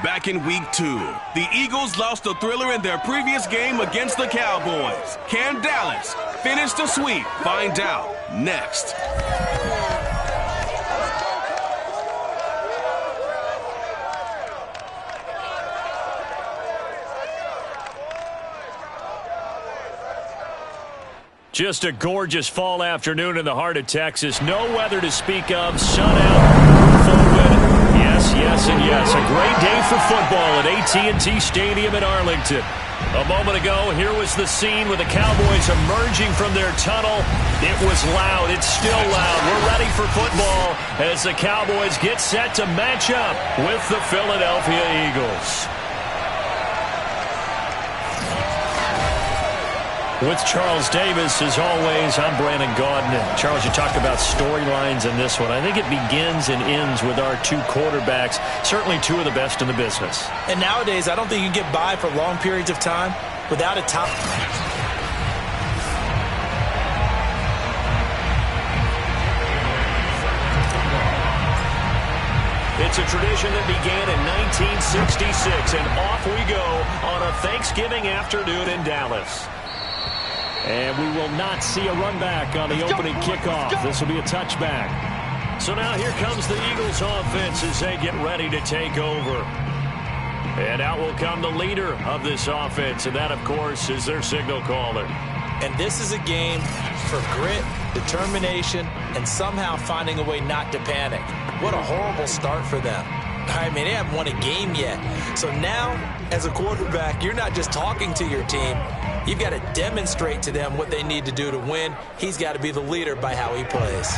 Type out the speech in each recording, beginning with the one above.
Back in week 2, the Eagles lost a thriller in their previous game against the Cowboys. Can Dallas finish the sweep? Find out next. Just a gorgeous fall afternoon in the heart of Texas. No weather to speak of. Sun out. Full wind. Yes, and yes. A great day for football at AT&T Stadium in Arlington. A moment ago, here was the scene with the Cowboys emerging from their tunnel. It was loud. It's still loud. We're ready for football as the Cowboys get set to match up with the Philadelphia Eagles. With Charles Davis, as always, I'm Brandon Gaudin. Charles, you talked about storylines in this one. I think it begins and ends with our two quarterbacks, certainly two of the best in the business. And nowadays, I don't think you can get by for long periods of time without a top. It's a tradition that began in 1966, and off we go on a Thanksgiving afternoon in Dallas. And we will not see a run back on the opening kickoff. This will be a touchback. So now here comes the Eagles offense as they get ready to take over. And out will come the leader of this offense, and that, of course, is their signal caller. And this is a game for grit, determination, and somehow finding a way not to panic. What a horrible start for them. I mean, they haven't won a game yet. So now, as a quarterback, you're not just talking to your team. You've got to demonstrate to them what they need to do to win. He's got to be the leader by how he plays.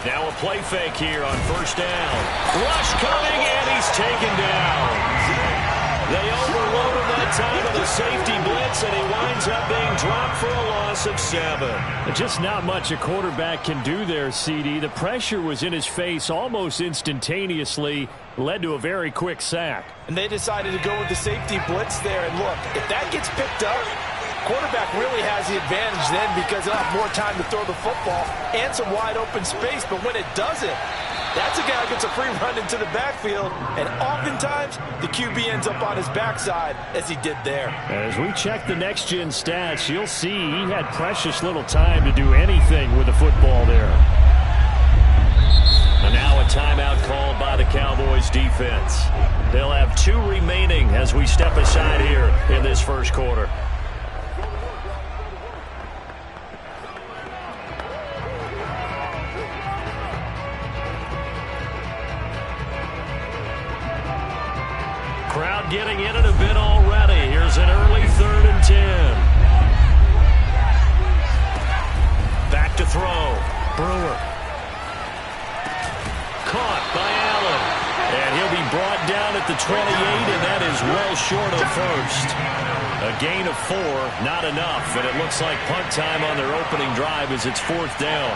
Now a play fake here on first down. Rush coming, and he's taken down. They overload him that time with a safety blitz, and he winds up being dropped for a loss of 7. Just not much a quarterback can do there, CD. The pressure was in his face almost instantaneously, led to a very quick sack. And they decided to go with the safety blitz there. And look, if that gets picked up, quarterback really has the advantage then because he'll have more time to throw the football and some wide open space. But when it doesn't, that's a guy who gets a free run into the backfield, and oftentimes the QB ends up on his backside as he did there. As we check the next-gen stats, you'll see he had precious little time to do anything with the football there. And now a timeout called by the Cowboys defense. They'll have 2 remaining as we step aside here in this first quarter. Crowd getting in it a bit already. Here's an early 3rd and 10. Back to throw. Brewer. Caught by Allen. And he'll be brought down at the 28, and that is well short of first. A gain of 4, not enough. And it looks like punt time on their opening drive as it's 4th down.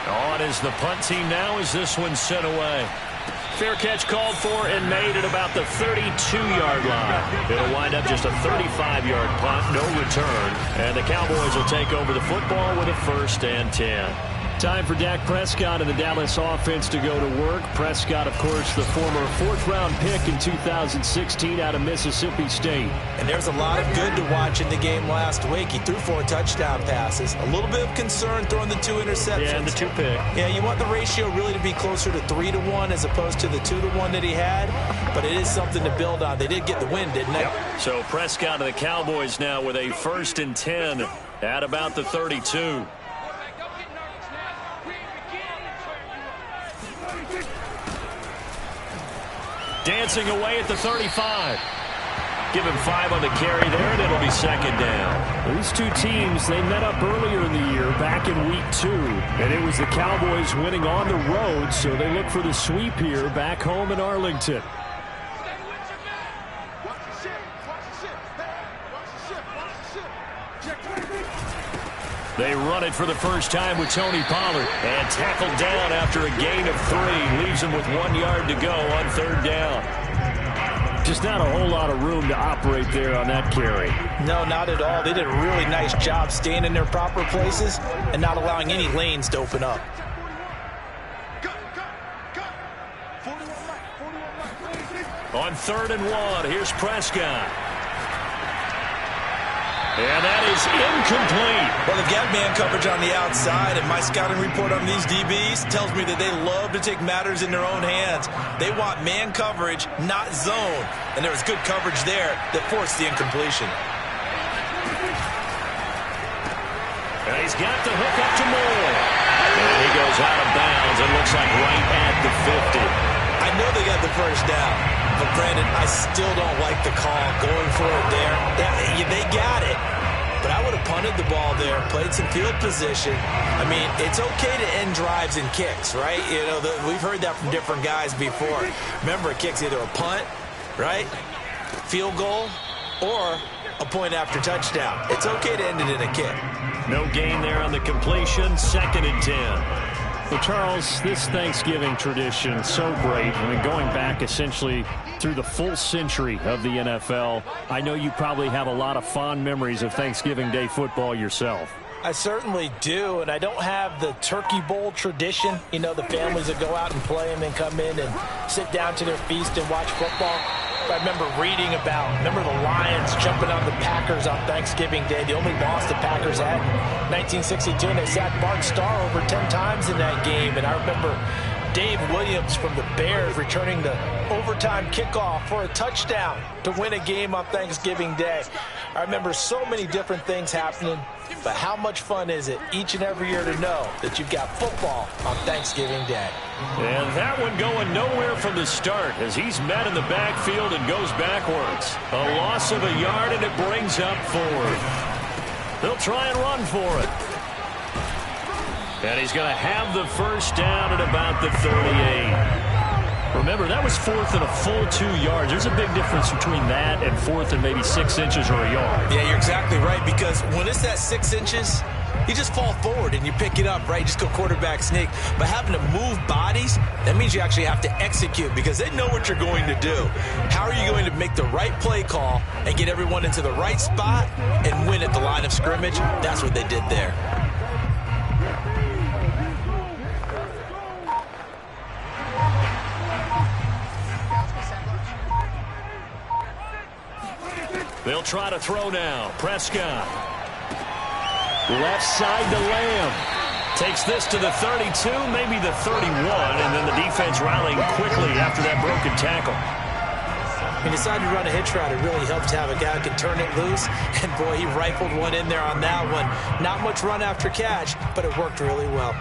On is the punt team now as this one's sent away. Fair catch called for and made at about the 32-yard line. It'll wind up just a 35-yard punt, no return. And the Cowboys will take over the football with a 1st and 10. Time for Dak Prescott and the Dallas offense to go to work. Prescott, of course, the former 4th-round pick in 2016 out of Mississippi State. And there's a lot of good to watch in the game last week. He threw 4 touchdown passes. A little bit of concern throwing the 2 interceptions. Yeah, and the 2 pick. Yeah, you want the ratio really to be closer to 3-1 as opposed to the 2-1 that he had. But it is something to build on. They did get the win, didn't they? Yep. So Prescott and the Cowboys now with a 1st and 10 at about the 32. Dancing away at the 35. Give him 5 on the carry there, and it'll be 2nd down. These two teams, they met up earlier in the year, back in week 2. And it was the Cowboys winning on the road, so they look for the sweep here back home in Arlington. They run it for the first time with Tony Pollard. And tackled down after a gain of 3. Leaves him with 1 yard to go on 3rd down. Just not a whole lot of room to operate there on that carry. No, not at all. They did a really nice job staying in their proper places and not allowing any lanes to open up. On 3rd and 1, here's Prescott. And that is incomplete. Well, they've got man coverage on the outside, and my scouting report on these DBs tells me that they love to take matters in their own hands. They want man coverage, not zone. And there was good coverage there that forced the incompletion. And he's got the hook up to Moore. And he goes out of bounds and looks like right at the 50. I know they got the first down, but Brandon, I still don't like the call going for it there. They got it, but I would have punted the ball there, played some field position. I mean, it's okay to end drives and kicks, right? You know, we've heard that from different guys before. Remember, a kick's either a punt, right, field goal, or a point after touchdown. It's okay to end it in a kick. No gain there on the completion, 2nd and 10. Well, Charles, this Thanksgiving tradition, so great. I mean, going back essentially through the full century of the NFL, I know you probably have a lot of fond memories of Thanksgiving Day football yourself. I certainly do, and I don't have the Turkey Bowl tradition. You know, the families that go out and play and then come in and sit down to their feast and watch football. I remember reading remember the Lions jumping on the Packers on Thanksgiving Day. The only loss the Packers had in 1962, and they sacked Bart Starr over 10 times in that game. And I remember Dave Williams from the Bears returning the overtime kickoff for a touchdown to win a game on Thanksgiving Day. I remember so many different things happening, but how much fun is it each and every year to know that you've got football on Thanksgiving Day? And that one going nowhere from the start as he's met in the backfield and goes backwards. A loss of a yard, and it brings up 4th. They'll try and run for it. And he's going to have the first down at about the 38. Remember, that was 4th and a full 2 yards. There's a big difference between that and 4th and maybe 6 inches or a yard. Yeah, you're exactly right, because when it's that 6 inches, you just fall forward and you pick it up, right? You just go quarterback sneak. But having to move bodies, that means you actually have to execute because they know what you're going to do. How are you going to make the right play call and get everyone into the right spot and win at the line of scrimmage? That's what they did there. They'll try to throw now. Prescott. Left side to Lamb. Takes this to the 32, maybe the 31, and then the defense rallying quickly after that broken tackle. He decided to run a hitch route. It really helps to have a guy who can turn it loose. And, boy, he rifled one in there on that one. Not much run after catch, but it worked really well.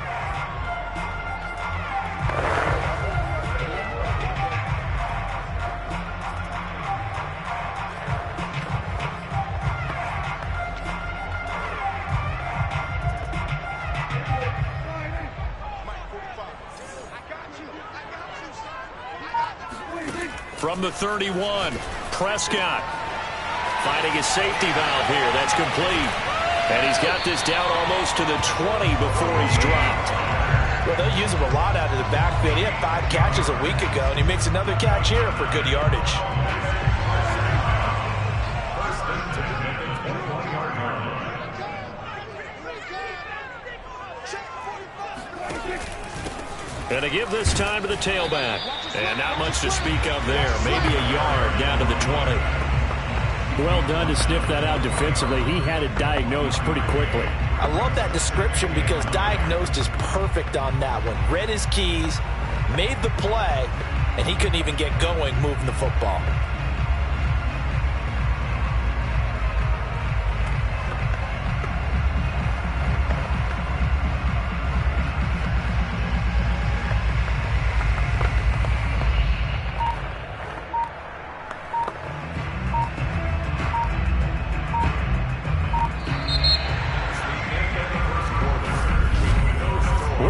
From the 31, Prescott finding his safety valve here. That's complete. And he's got this down almost to the 20 before he's dropped. Well, they'll use him a lot out of the backfield. He had 5 catches a week ago, and he makes another catch here for good yardage. And to give this time to the tailback. And not much to speak of there. Maybe a yard down to the 20. Well done to sniff that out defensively. He had it diagnosed pretty quickly. I love that description because diagnosed is perfect on that one. Read his keys, made the play, and he couldn't even get going moving the football.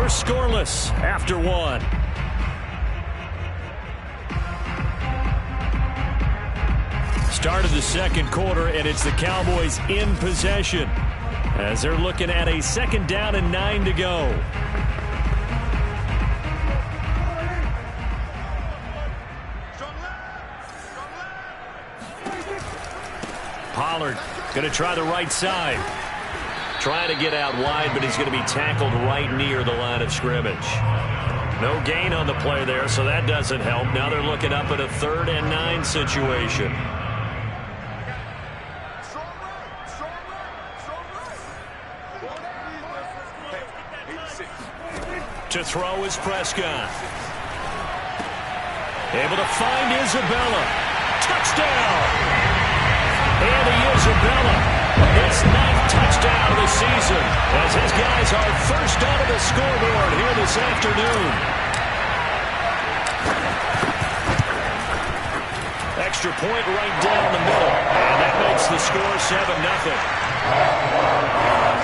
Scoreless after 1. Start of the second quarter, and it's the Cowboys in possession as they're looking at a 2nd down and 9 to go. Pollard going to try the right side. Trying to get out wide, but he's going to be tackled right near the line of scrimmage. No gain on the play there, so that doesn't help. Now they're looking up at a 3rd and 9 situation. To throw is Prescott. Able to find Isabella. Touchdown! Andy Isabella, his 9th touchdown of the season, as his guys are first onto the scoreboard here this afternoon. Extra point right down the middle, and that makes the score 7-0.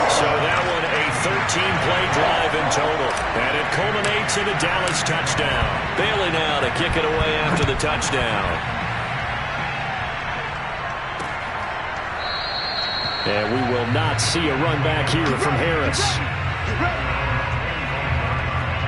So that one a 13-play drive in total, and it culminates in a Dallas touchdown. Bailey now to kick it away after the touchdown. And we will not see a run back here from Harris.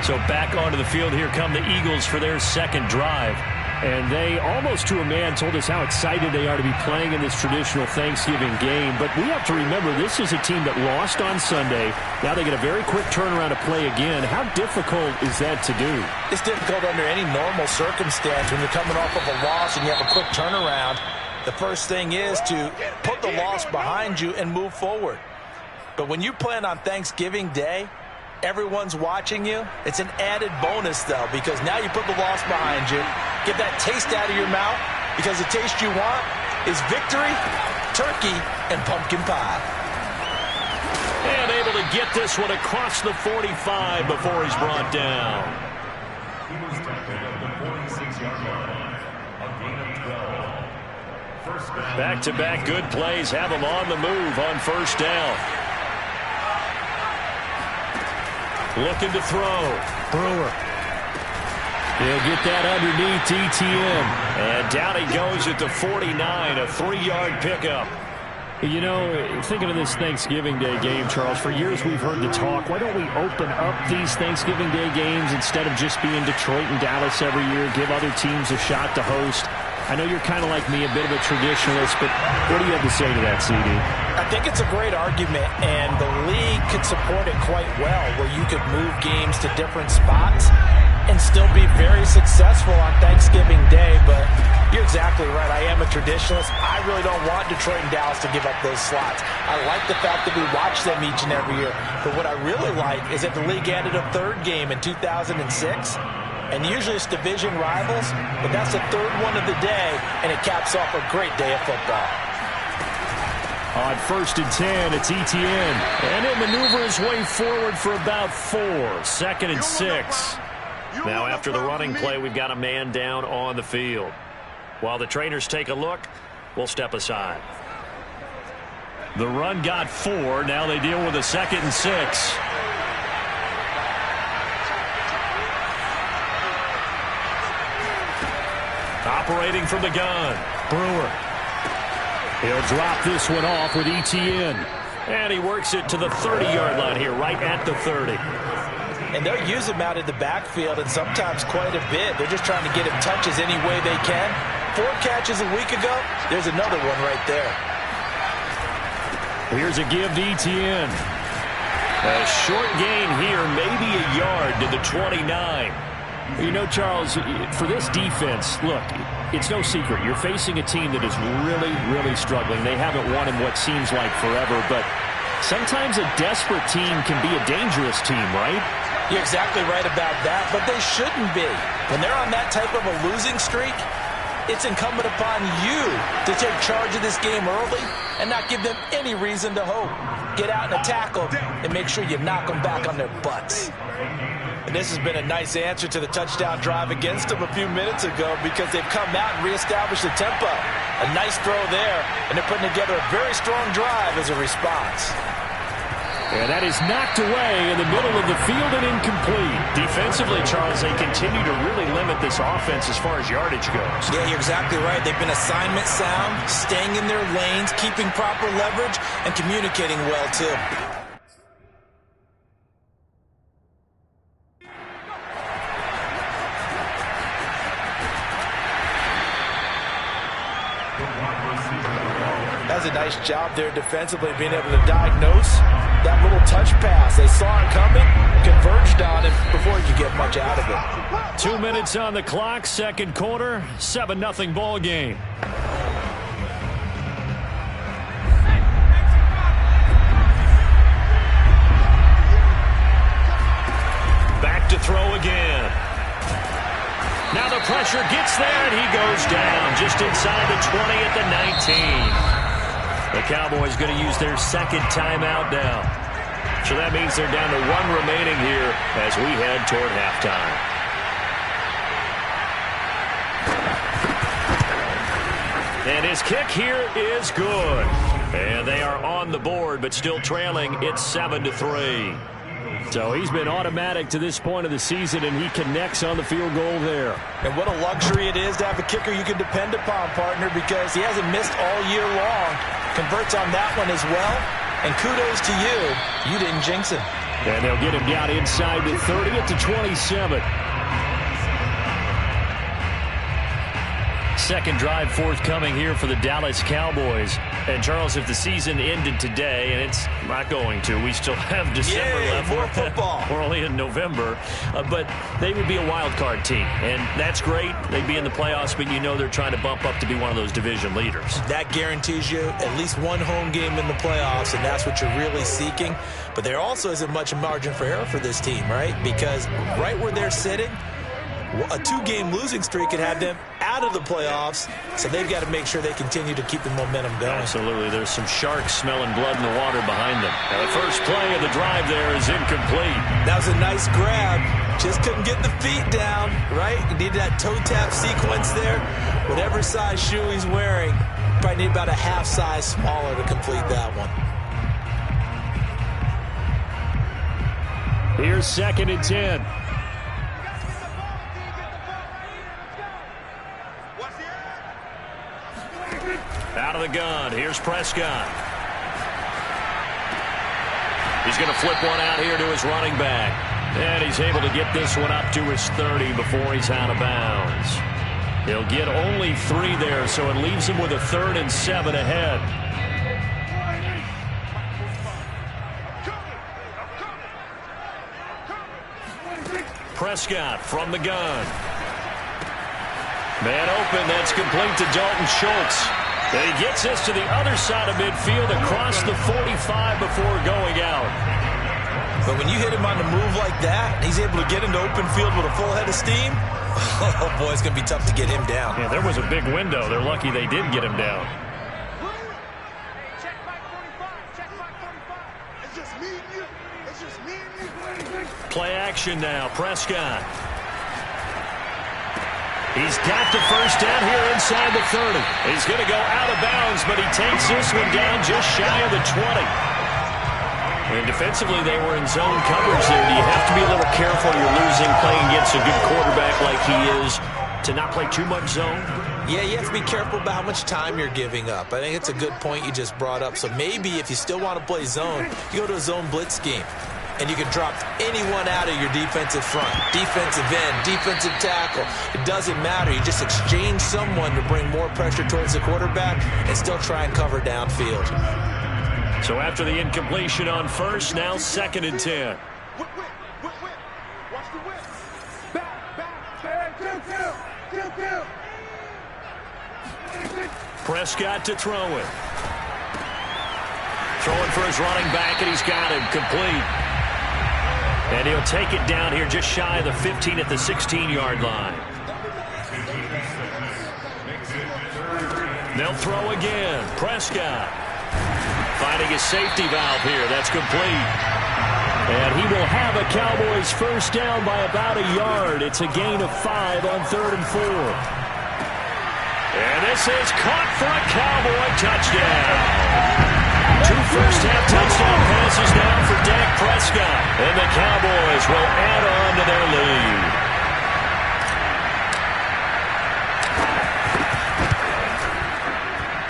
So back onto the field here come the Eagles for their 2nd drive. And they, almost to a man, told us how excited they are to be playing in this traditional Thanksgiving game. But we have to remember, this is a team that lost on Sunday. Now they get a very quick turnaround to play again. How difficult is that to do? It's difficult under any normal circumstance when you're coming off of a loss and you have a quick turnaround. The first thing is to put the loss behind you and move forward. But when you plan on Thanksgiving Day, everyone's watching you. It's an added bonus, though, because now you put the loss behind you. Get that taste out of your mouth, because the taste you want is victory, turkey, and pumpkin pie. And able to get this one across the 45 before he's brought down. Back-to-back good plays have him on the move on 1st down. Looking to throw. Brewer. He'll get that underneath ETN. And down he goes at the 49, a 3-yard pickup. You know, thinking of this Thanksgiving Day game, Charles, for years we've heard the talk, why don't we open up these Thanksgiving Day games instead of just being Detroit and Dallas every year, give other teams a shot to host? I know you're kind of like me, a bit of a traditionalist, but what do you have to say to that, CD? I think it's a great argument, and the league could support it quite well, where you could move games to different spots and still be very successful on Thanksgiving Day. But you're exactly right. I am a traditionalist. I really don't want Detroit and Dallas to give up those slots. I like the fact that we watch them each and every year. But what I really like is that the league added a 3rd game in 2006. And usually it's division rivals, but that's the 3rd one of the day, and it caps off a great day of football. On 1st and 10, it's ETN. And he'll maneuver his way forward for about 4. 2nd and 6. Now after the running play, we've got a man down on the field. While the trainers take a look, we'll step aside. The run got 4. Now they deal with a 2nd and 6. Operating from the gun, Brewer. He'll drop this one off with ETN. And he works it to the 30-yard line here, right at the 30. And they'll use him out in the backfield, and sometimes quite a bit. They're just trying to get him touches any way they can. 4 catches a week ago, there's another one right there. Here's a give to ETN. A short gain here, maybe a yard to the 29. You know, Charles, for this defense, look, it's no secret. You're facing a team that is really, really struggling. They haven't won in what seems like forever, but sometimes a desperate team can be a dangerous team, right? You're exactly right about that, but they shouldn't be. When they're on that type of a losing streak, it's incumbent upon you to take charge of this game early and not give them any reason to hope. Get out and tackle and make sure you knock them back on their butts. And this has been a nice answer to the touchdown drive against them a few minutes ago, because they've come out and reestablished the tempo. A nice throw there, and they're putting together a very strong drive as a response. And that is knocked away in the middle of the field and incomplete. Defensively, Charles, they continue to really limit this offense as far as yardage goes. Yeah, you're exactly right. They've been assignment sound, staying in their lanes, keeping proper leverage, and communicating well, too. That's a nice job there defensively, being able to diagnose that little touch pass. They saw it coming, converged on him before he could get much out of it. 2 minutes on the clock, second quarter, 7-0 ball game. Back to throw again. Now the pressure gets there, and he goes down just inside the 20 at the 19. The Cowboys going to use their second timeout now. So that means they're down to 1 remaining here as we head toward halftime. And his kick here is good. And they are on the board, but still trailing. It's 7-3. So he's been automatic to this point of the season, and he connects on the field goal there. And what a luxury it is to have a kicker you can depend upon, partner, because he hasn't missed all year long. Converts on that one as well. And kudos to you. You didn't jinx him. And they'll get him down inside the 30 at the 27. Second drive forthcoming here for the Dallas Cowboys. And, Charles, if the season ended today, and it's not going to, we still have December left. More football. We're only in November. But they would be a wild card team. And that's great. They'd be in the playoffs, but you know they're trying to bump up to be one of those division leaders. That guarantees you at least one home game in the playoffs, and that's what you're really seeking. But there also isn't much margin for error for this team, right? Because right where they're sitting, a 2-game losing streak could have them out of the playoffs, so they've got to make sure they continue to keep the momentum going. Absolutely. There's some sharks smelling blood in the water behind them. Now the first play of the drive there is incomplete. That was a nice grab. Just couldn't get the feet down, right? You needed that toe tap sequence there. Whatever size shoe he's wearing, probably need about a half size smaller to complete that one. Here's 2nd and 10. Out of the gun. Here's Prescott. He's going to flip one out here to his running back. And he's able to get this one up to his 30 before he's out of bounds. He'll get only 3 there, so it leaves him with a 3rd and 7 ahead. Prescott from the gun. Man open. That's complete to Dalton Schultz. And he gets this to the other side of midfield across the 45 before going out. But when you hit him on the move like that, he's able to get into open field with a full head of steam, oh, boy, it's going to be tough to get him down. Yeah, there was a big window. They're lucky they did get him down. Play action now. Prescott. He's got the first down here inside the 30. He's going to go out of bounds, but he takes this one down just shy of the 20. And defensively, they were in zone coverage there. Do you have to be a little careful? You're losing playing against a good quarterback like he is to not play too much zone? Yeah, you have to be careful about how much time you're giving up. I think it's a good point you just brought up. So maybe if you still want to play zone, you go to a zone blitz scheme. And you can drop anyone out of your defensive front, defensive end, defensive tackle. It doesn't matter. You just exchange someone to bring more pressure towards the quarterback and still try and cover downfield. So after the incompletion on first, now 2nd and 10. Prescott to throw it. Throwing for his running back, and he's got him complete. And he'll take it down here just shy of the 15 at the 16-yard line. They'll throw again. Prescott finding his safety valve here. That's complete. And he will have a Cowboys first down by about a yard. It's a gain of 5 on 3rd and 4. And this is caught for a Cowboy touchdown. 2 first-half touchdown passes now for Dak Prescott. And the Cowboys will add on to their lead.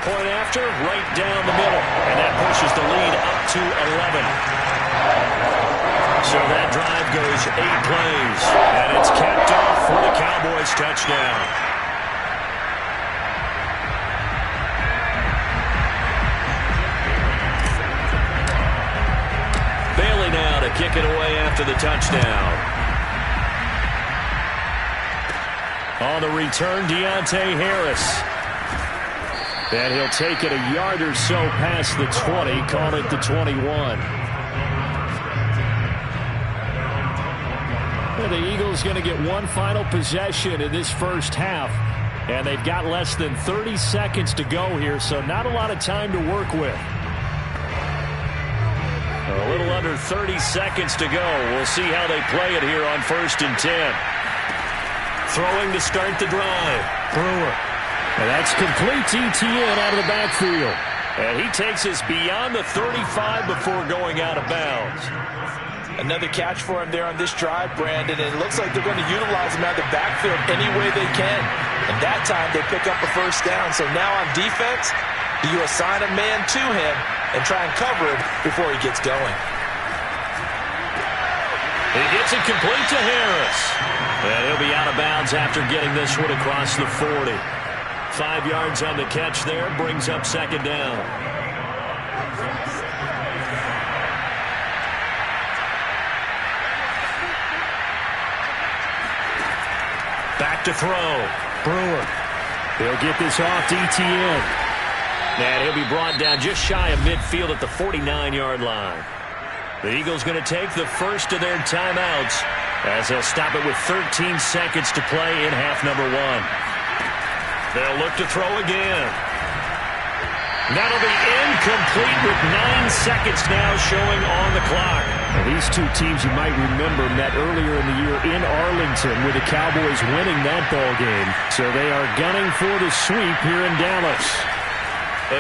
Point after, right down the middle. And that pushes the lead up to 11. So that drive goes 8 plays. And it's capped off for the Cowboys touchdown. kick it away after the touchdown. On the return, Deontay Harris. And he'll take it a yard or so past the 20, call it the 21. And the Eagles going to get one final possession in this first half. And they've got less than 30 seconds to go here, so not a lot of time to work with. A little under 30 seconds to go. We'll see how they play it here on 1st and 10. Throwing to start the drive. Brewer. And that's complete to Etienne out of the backfield. And he takes us beyond the 35 before going out of bounds. Another catch for him there on this drive, Brandon. And it looks like they're going to utilize him out of the backfield any way they can. And that time they pick up a first down. So now on defense, you assign a man to him and try and cover him before he gets going. He gets it complete to Harris. And he'll be out of bounds after getting this one across the 40. 5 yards on the catch there, brings up 2nd down. Back to throw. Brewer. He'll get this off to Etienne. And he'll be brought down just shy of midfield at the 49-yard line. The Eagles going to take the first of their timeouts as they'll stop it with 13 seconds to play in half number 1. They'll look to throw again. That'll be incomplete with 9 seconds now showing on the clock. Now, these two teams, you might remember, met earlier in the year in Arlington with the Cowboys winning that ball game. So they are gunning for the sweep here in Dallas.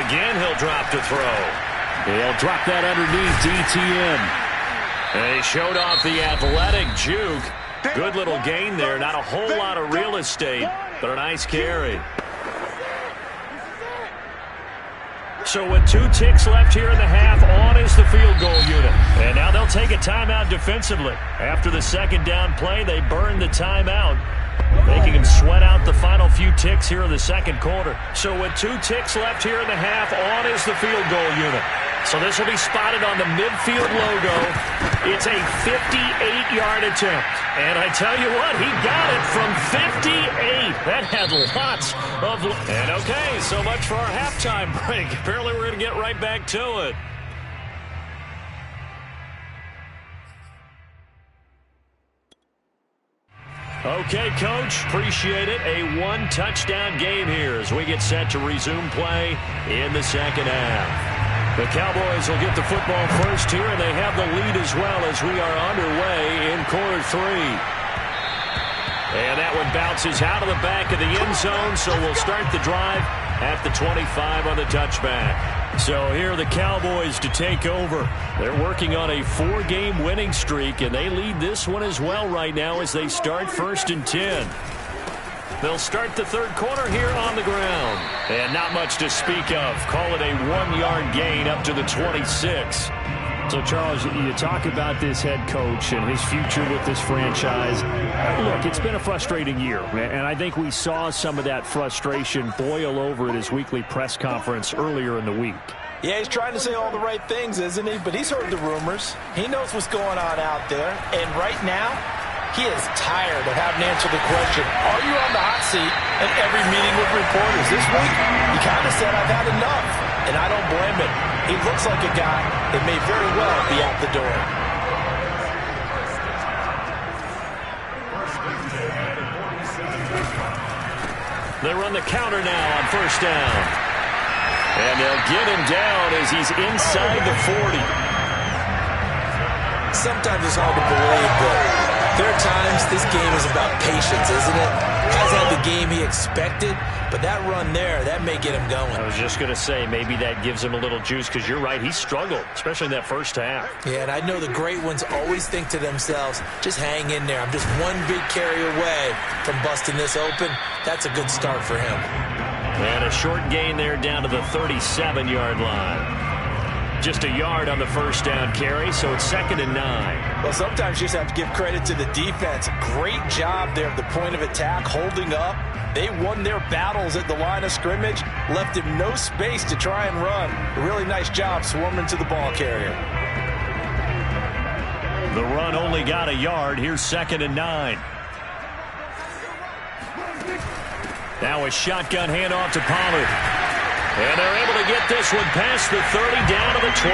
Again, he'll drop to throw. They'll drop that underneath DTN. They showed off the athletic juke. Good little gain there. Not a whole lot of real estate, but a nice carry. So with 2 ticks left here in the half, on is the field goal unit. And now they'll take a timeout defensively. After the 2nd down play, they burn the timeout, making them sweat out the final few ticks here in the 2nd quarter. So with 2 ticks left here in the half, on is the field goal unit. So this will be spotted on the midfield logo. It's a 58-yard attempt. And I tell you what, he got it from 58. That had lots of... And okay, so much for our halftime break. Apparently we're going to get right back to it. Okay, Coach, appreciate it. A 1-touchdown game here as we get set to resume play in the 2nd half. The Cowboys will get the football first here, and they have the lead as well as we are underway in quarter 3. And that one bounces out of the back of the end zone, so we'll start the drive at the 25 on the touchback. So here are the Cowboys to take over. They're working on a 4-game winning streak, and they lead this one as well right now as they start 1st and 10. They'll start the 3rd quarter here on the ground. And not much to speak of. Call it a 1-yard gain up to the 26. So, Charles, you talk about this head coach and his future with this franchise. Look, it's been a frustrating year, and I think we saw some of that frustration boil over at his weekly press conference earlier in the week. Yeah, he's trying to say all the right things, isn't he? But he's heard the rumors. He knows what's going on out there. And right now, he is tired of having to answer the question, are you on the hot seat in every meeting with reporters? This week, he kind of said, I've had enough, and I don't blame him. He looks like a guy that may very well be out the door. They run the counter now on 1st down. And they'll get him down as he's inside the 40. Sometimes it's hard to believe, but there are times this game is about patience, isn't it? Hasn't had the game he expected, but that run there, that may get him going. I was just going to say, maybe that gives him a little juice, because you're right, he struggled, especially in that first half. Yeah, and I know the great ones always think to themselves, just hang in there. I'm just one big carry away from busting this open. That's a good start for him. And a short gain there down to the 37-yard line. Just a yard on the first down carry, so it's 2nd and 9. Well, sometimes you just have to give credit to the defense. Great job there at the point of attack, holding up. They won their battles at the line of scrimmage, left him no space to try and run. A really nice job swarming to the ball carrier. The run only got a yard. Here's 2nd and 9. Now a shotgun handoff to Pollard. And they're able to get this one past the 30 down to the 25.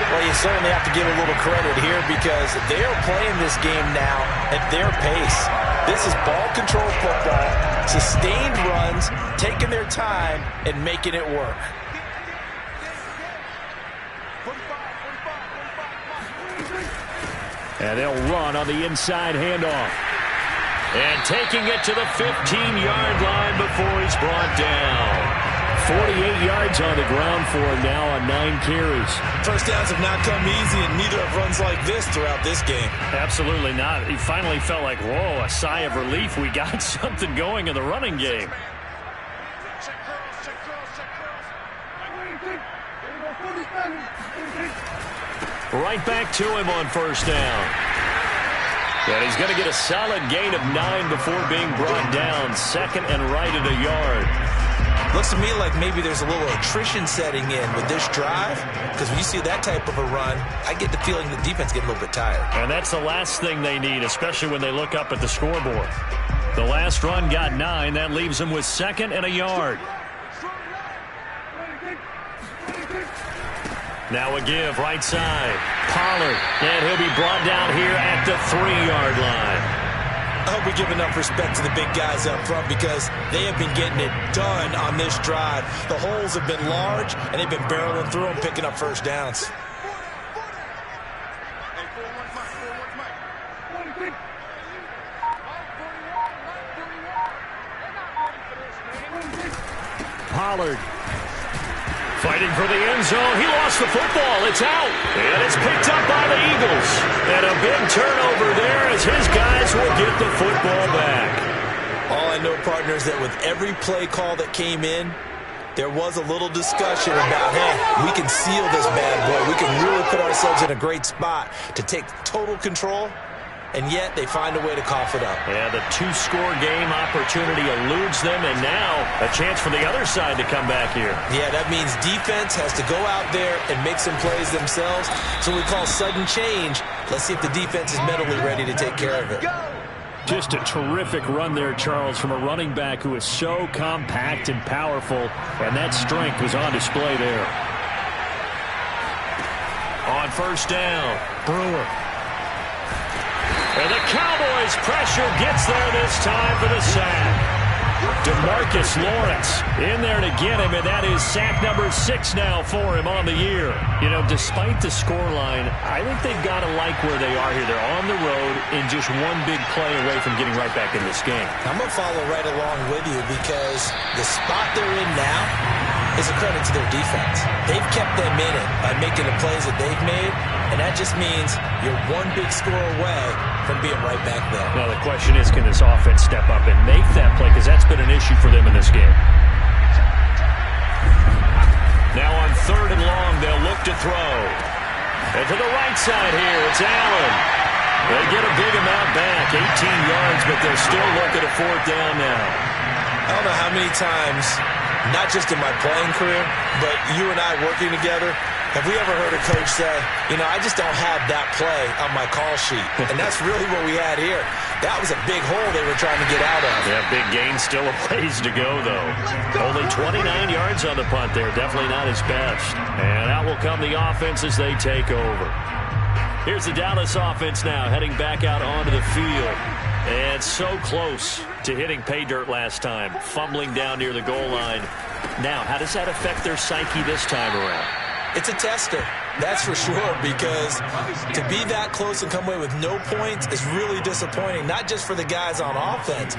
Well, you certainly have to give a little credit here because they're playing this game now at their pace. This is ball control football, sustained runs, taking their time and making it work. And they'll run on the inside handoff. And taking it to the 15-yard line before he's brought down. 48 yards on the ground for him now on 9 carries. First downs have not come easy, and neither have runs like this throughout this game. Absolutely not. He finally felt like, whoa, a sigh of relief. We got something going in the running game. Right back to him on first down. And he's going to get a solid gain of 9 before being brought down. 2nd and right at a yard. Looks to me like maybe there's a little attrition setting in with this drive, because when you see that type of a run, I get the feeling the defense getting a little bit tired. And that's the last thing they need, especially when they look up at the scoreboard. The last run got 9. That leaves them with 2nd and a yard. Now a give right side. Pollard. And he'll be brought down here at the 3-yard line. I hope we give enough respect to the big guys up front because they have been getting it done on this drive. The holes have been large, and they've been barreling through them, picking up first downs. Pollard fighting for the end zone. He lost the football. It's out. And it's picked up by the Eagles. And a big turnover there as his guys will get the football back. All I know, partner, is that with every play call that came in, there was a little discussion about, hey, we can seal this bad boy. We can really put ourselves in a great spot to take total control. And yet they find a way to cough it up. Yeah, the 2-score game opportunity eludes them, and now a chance for the other side to come back here. Yeah, that means defense has to go out there and make some plays themselves. So we call sudden change. Let's see if the defense is mentally ready to take care of it. Just a terrific run there, Charles, from a running back who is so compact and powerful, and that strength was on display there. On first down, Brewer. And the Cowboys' pressure gets there this time for the sack. DeMarcus Lawrence in there to get him, and that is sack number 6 now for him on the year. You know, despite the scoreline, I think they've got to like where they are here. They're on the road and just one big play away from getting right back in this game. I'm going to follow right along with you because the spot they're in now is a credit to their defense. They've kept them in it by making the plays that they've made, and that just means you're one big score away from being right back there. Now the question is, can this offense step up and make that play? Because that's been an issue for them in this game. Now on 3rd and long, they'll look to throw. And to the right side here, it's Allen. They get a big amount back, 18 yards, but they'll still look at a 4th down now. I don't know how many times, not just in my playing career, but you and I working together, have we ever heard a coach say, you know, I just don't have that play on my call sheet. And that's really what we had here. That was a big hole they were trying to get out of. Yeah, big gain, still a ways to go, though. Only 29 yards on the punt there. Definitely not his best. And out will come the offense as they take over. Here's the Dallas offense now, heading back out onto the field. And so close to hitting pay dirt last time, fumbling down near the goal line. Now, how does that affect their psyche this time around? It's a tester, that's for sure, because to be that close and come away with no points is really disappointing, not just for the guys on offense,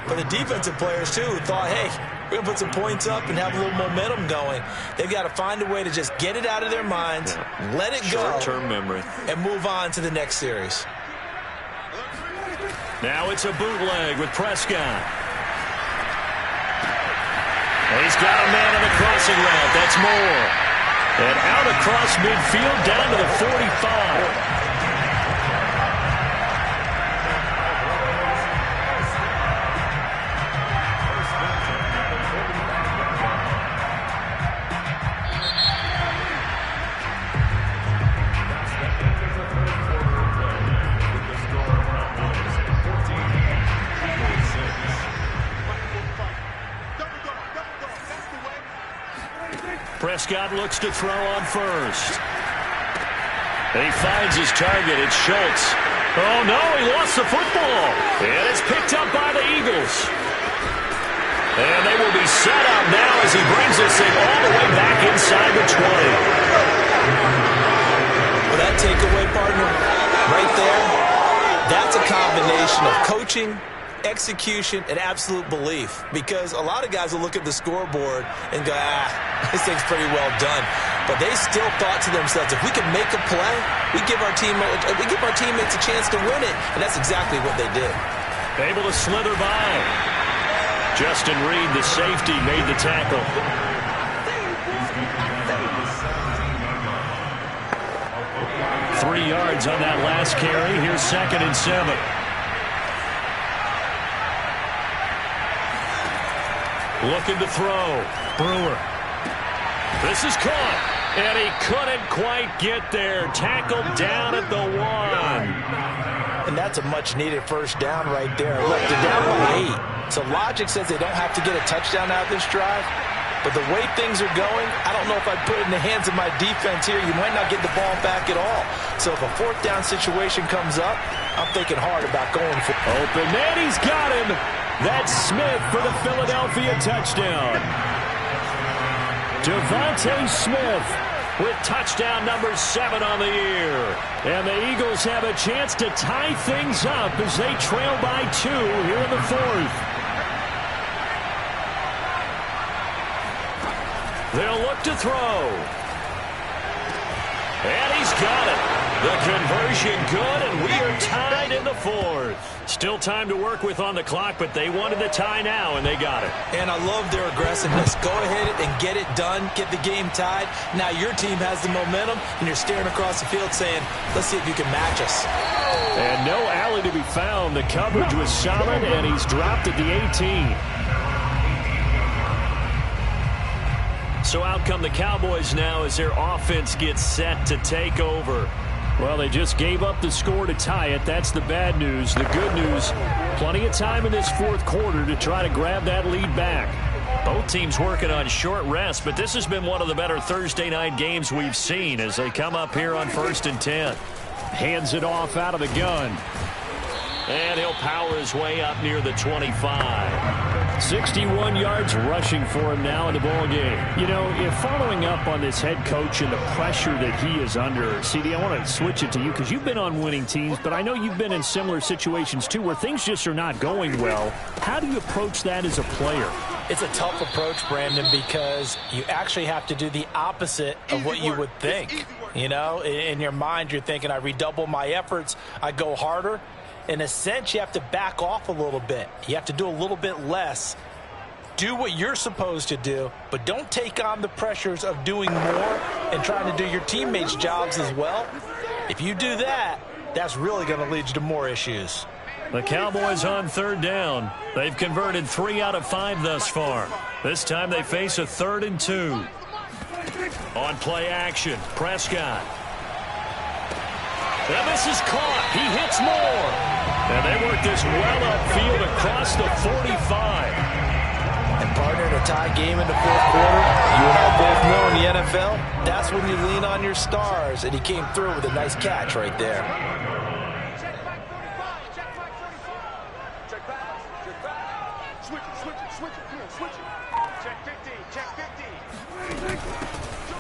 but the defensive players, too, who thought, hey, we're going to put some points up and have a little momentum going. They've got to find a way to just get it out of their minds, let it go, short-term memory, and move on to the next series. Now it's a bootleg with Prescott. He's got a man on the crossing route. That's Moore. And out across midfield down to the 45. Prescott looks to throw on first. And he finds his target. It's Schultz. Oh, no, he lost the football. And it's picked up by the Eagles. And they will be set up now as he brings this thing all the way back inside the 20. Well, that takeaway, partner, right there, that's a combination of coaching, execution, and absolute belief. Because a lot of guys will look at the scoreboard and go, this thing's pretty well done. But they still thought to themselves, if we can make a play, we give our teammates a chance to win it. And that's exactly what they did. Able to slither by. Justin Reed, the safety, made the tackle. Three yards on that last carry. Here's 2nd and 7. Looking to throw. Brewer. This is caught. And he couldn't quite get there. Tackled down at the 1. And that's a much-needed first down right there. Look, they're down by 8. So logic says they don't have to get a touchdown out of this drive. But the way things are going, I don't know if I'd put it in the hands of my defense here. You might not get the ball back at all. So if a 4th down situation comes up, I'm thinking hard about going for it. Open man, he's got him. That's Smith for the Philadelphia touchdown. Devontae Smith with touchdown number 7 on the year. And the Eagles have a chance to tie things up as they trail by 2 here in the 4th. They'll look to throw. And he's got it. The conversion good, and we are tied in the 4th. Still time to work with on the clock, but they wanted the tie now, and they got it. And I love their aggressiveness. Go ahead and get it done. Get the game tied. Now your team has the momentum, and you're staring across the field saying, let's see if you can match us. And no alley to be found. The coverage was solid, and he's dropped at the 18. So out come the Cowboys now as their offense gets set to take over. Well, they just gave up the score to tie it. That's the bad news. The good news, plenty of time in this 4th quarter to try to grab that lead back. Both teams working on short rest, but this has been one of the better Thursday night games we've seen as they come up here on 1st and 10. Hands it off out of the gun. And he'll power his way up near the 25. 61 yards rushing for him now in the ball game. You know, if following up on this head coach and the pressure that he is under, CD, I want to switch it to you because you've been on winning teams, but I know you've been in similar situations too where things just are not going well. How do you approach that as a player? It's a tough approach, Brandon, because you actually have to do the opposite of what you would think. You know, in your mind, you're thinking, I redouble my efforts, I go harder. In a sense, you have to back off a little bit. You have to do a little bit less. Do what you're supposed to do, but don't take on the pressures of doing more and trying to do your teammates' jobs as well. If you do that, that's really going to lead you to more issues. The Cowboys on 3rd down. They've converted 3 out of 5 thus far. This time they face a 3rd and 2. On play action, Prescott. And this is caught. He hits more. And they work this well upfield across the 45. And partner, in a tie game in the 4th quarter, you and I both know in the NFL, that's when you lean on your stars. And he came through with a nice catch right there.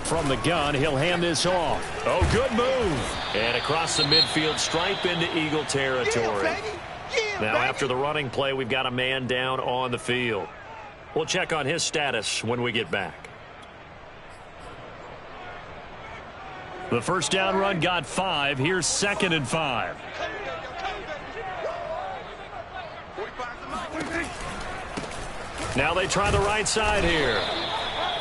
From the gun, he'll hand this off. Oh, good move. And across the midfield stripe into Eagle territory. Now, after the running play, we've got a man down on the field. We'll check on his status when we get back. The 1st down run got 5. Here's 2nd and 5. Now they try the right side here.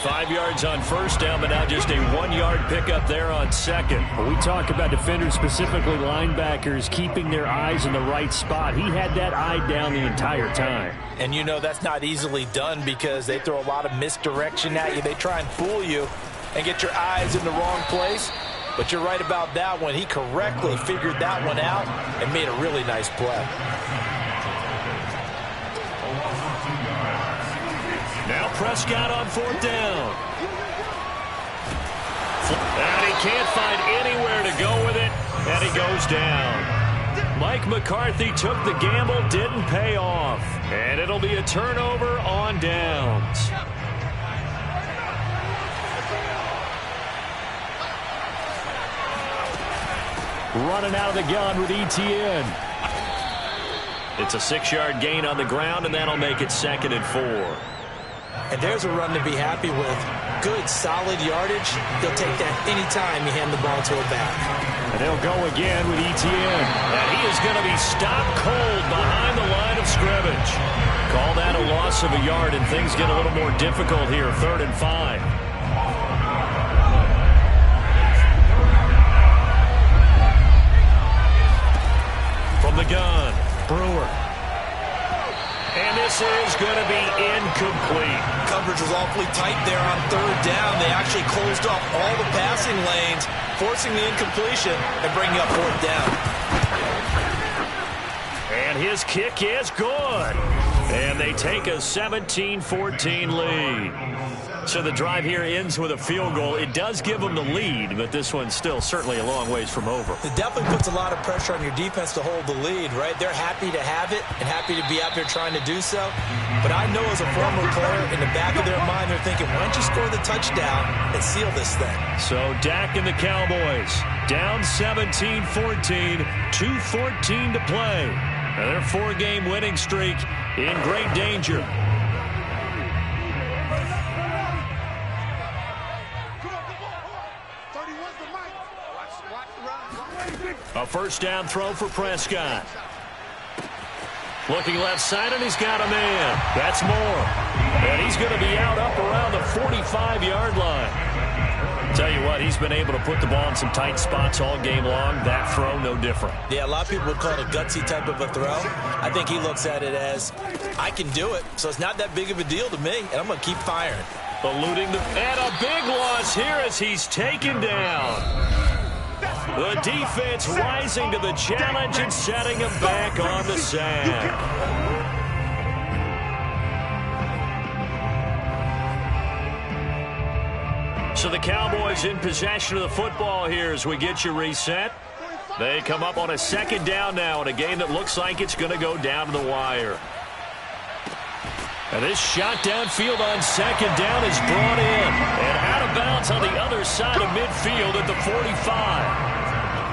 5 yards on 1st down, but now just a 1-yard pickup there on 2nd. We talk about defenders, specifically linebackers, keeping their eyes in the right spot. He had that eye down the entire time. And you know that's not easily done because they throw a lot of misdirection at you. They try and fool you and get your eyes in the wrong place. But you're right about that one. He correctly figured that one out and made a really nice play. Now Prescott on 4th down. can't find anywhere to go with it, and he goes down. Mike McCarthy took the gamble, didn't pay off. And it'll be a turnover on downs. Running out of the gun with Etienne. It's a 6-yard gain on the ground, and that'll make it 2nd and 4. And there's a run to be happy with. Good, solid yardage. He'll take that anytime you hand the ball to a back. And they'll go again with Etienne. And he is going to be stopped cold behind the line of scrimmage. Call that a loss of a yard, and things get a little more difficult here. 3rd and 5. From the gun, Brewer. And this is going to be incomplete. Coverage was awfully tight there on 3rd down. They actually closed off all the passing lanes, forcing the incompletion and bringing up 4th down. And his kick is good. And they take a 17-14 lead. So the drive here ends with a field goal. It does give them the lead, but this one's still certainly a long ways from over. It definitely puts a lot of pressure on your defense to hold the lead, right? They're happy to have it and happy to be out there trying to do so. But I know as a former player, in the back of their mind, they're thinking, why don't you score the touchdown and seal this thing? So Dak and the Cowboys down 17-14, 2:14 to play. And their 4-game winning streak in great danger. A 1st down throw for Prescott. Looking left side, and he's got a man. That's Moore. And he's going to be out up around the 45-yard line. Tell you what, he's been able to put the ball in some tight spots all game long. That throw, no different. Yeah, a lot of people would call it a gutsy type of a throw. I think he looks at it as, I can do it, so it's not that big of a deal to me, and I'm going to keep firing. Eluding the... And a big loss here as he's taken down. The defense rising to the challenge and setting him back on the sack. So the Cowboys in possession of the football here as we get you reset. They come up on a 2nd down now in a game that looks like it's going to go down to the wire. And this shot downfield on 2nd down is brought in. And out of bounds on the other side of midfield at the 45.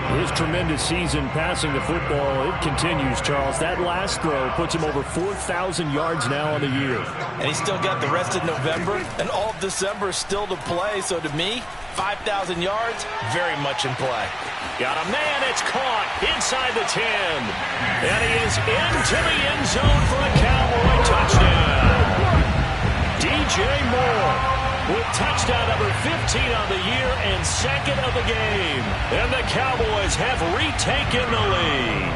His tremendous season passing the football, it continues, Charles. That last throw puts him over 4,000 yards now on the year. And he's still got the rest of November and all of December still to play. So to me, 5,000 yards, very much in play. Got a man, it's caught inside the 10. And he is into the end zone for a Cowboy touchdown. DJ Moore with touchdown number 15 on the year and 2nd of the game. And the Cowboys have retaken the lead.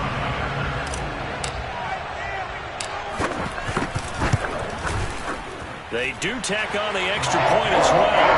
They do tack on the extra point as well.